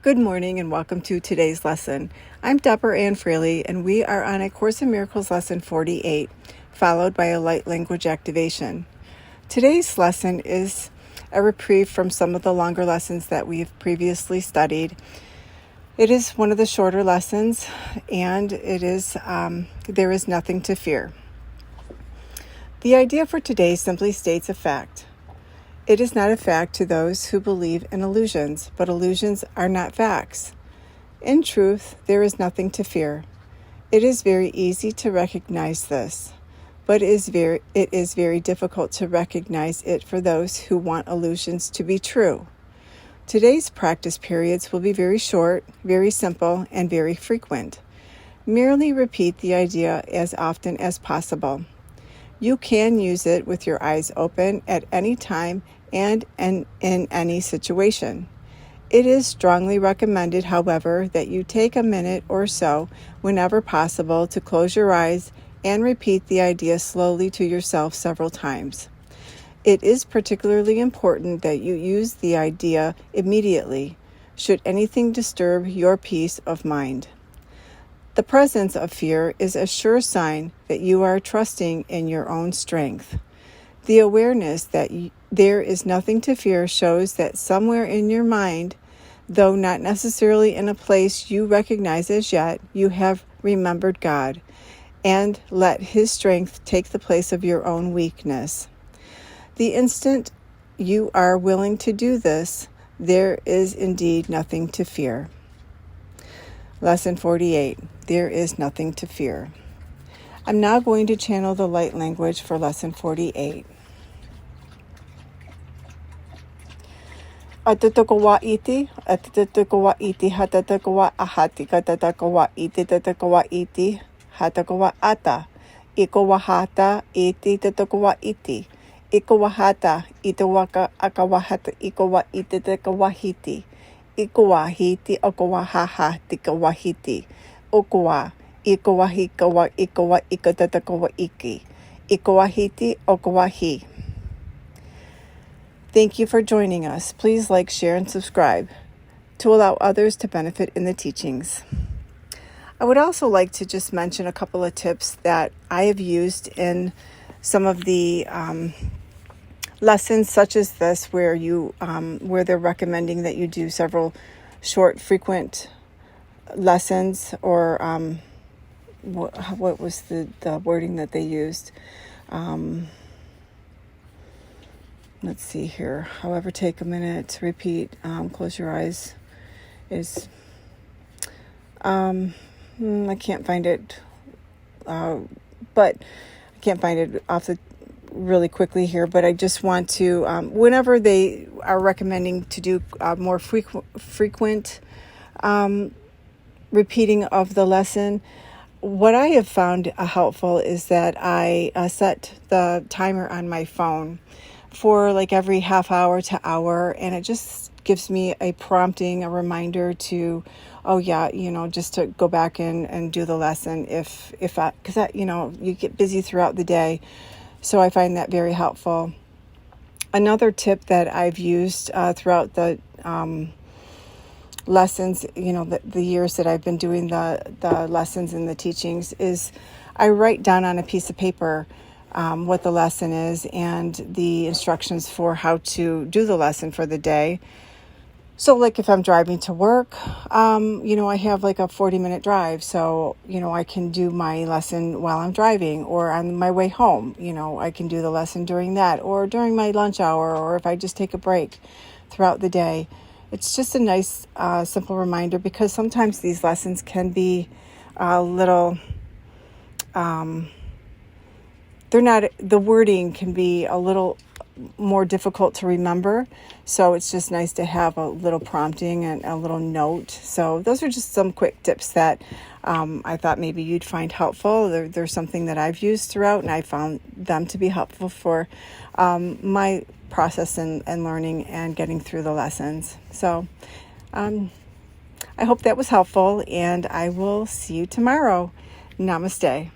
Good morning and welcome to today's lesson. I'm Deborah Ann Fraley and we are on A Course in Miracles lesson 48, followed by a light language activation. Today's lesson is a reprieve from some of the longer lessons that we've previously studied. It is one of the shorter lessons and it is there is nothing to fear. The idea for today simply states a fact. It is not a fact to those who believe in illusions, but illusions are not facts. In truth, there is nothing to fear. It is very easy to recognize this, but it is very difficult to recognize it for those who want illusions to be true. Today's practice periods will be very short, very simple, and very frequent. Merely repeat the idea as often as possible. You can use it with your eyes open at any time and in any situation. It is strongly recommended, however, that you take a minute or so whenever possible to close your eyes and repeat the idea slowly to yourself several times. It is particularly important that you use the idea immediately, should anything disturb your peace of mind. The presence of fear is a sure sign that you are trusting in your own strength. The awareness that there is nothing to fear shows that somewhere in your mind, though not necessarily in a place you recognize as yet, you have remembered God and let His strength take the place of your own weakness. The instant you are willing to do this, there is indeed nothing to fear. Lesson 48. There is nothing to fear. I'm now going to channel the light language for lesson 48. Atatakowa iti, atatakowa iti, hatatakowa ahati, katatakowa iti, tatakowa iti, hatakowa ata, ikowa hata, iti, tatakowa iti, ikowa hata, itawaka akawahata, ikowa iti, tatakowa hiti. Ikowa hiti okowa haha tikawa hiti. Okowa ikowa hikawa ikowa ikatatakowa iki. Ikowa hiti okowa hi. Thank you for joining us. Please like, share, and subscribe to allow others to benefit in the teachings. I would also like to just mention a couple of tips that I have used in some of the lessons such as this, where they're recommending that you do several short, frequent lessons, or what was the wording that they used? Let's see here. However, take a minute to repeat. Close your eyes. I can't find it, but I can't find it off the really quickly here, but I just want to, whenever they are recommending to do more frequent repeating of the lesson, what I have found helpful is that I set the timer on my phone for like every half hour to hour, and it just gives me a prompting, a reminder to, just to go back and do the lesson because you get busy throughout the day. So I find that very helpful. Another tip that I've used throughout the lessons, the years that I've been doing the lessons and the teachings, is I write down on a piece of paper what the lesson is and the instructions for how to do the lesson for the day. So like if I'm driving to work, I have like a 40-minute drive. So, I can do my lesson while I'm driving, or on my way home, I can do the lesson during that, or during my lunch hour, or if I just take a break throughout the day. It's just a nice, simple reminder, because sometimes these lessons can be a little, the wording can be a little more difficult to remember. So it's just nice to have a little prompting and a little note. So those are just some quick tips that I thought maybe you'd find helpful. They're something that I've used throughout, and I found them to be helpful for my process and learning and getting through the lessons. So I hope that was helpful, and I will see you tomorrow. Namaste.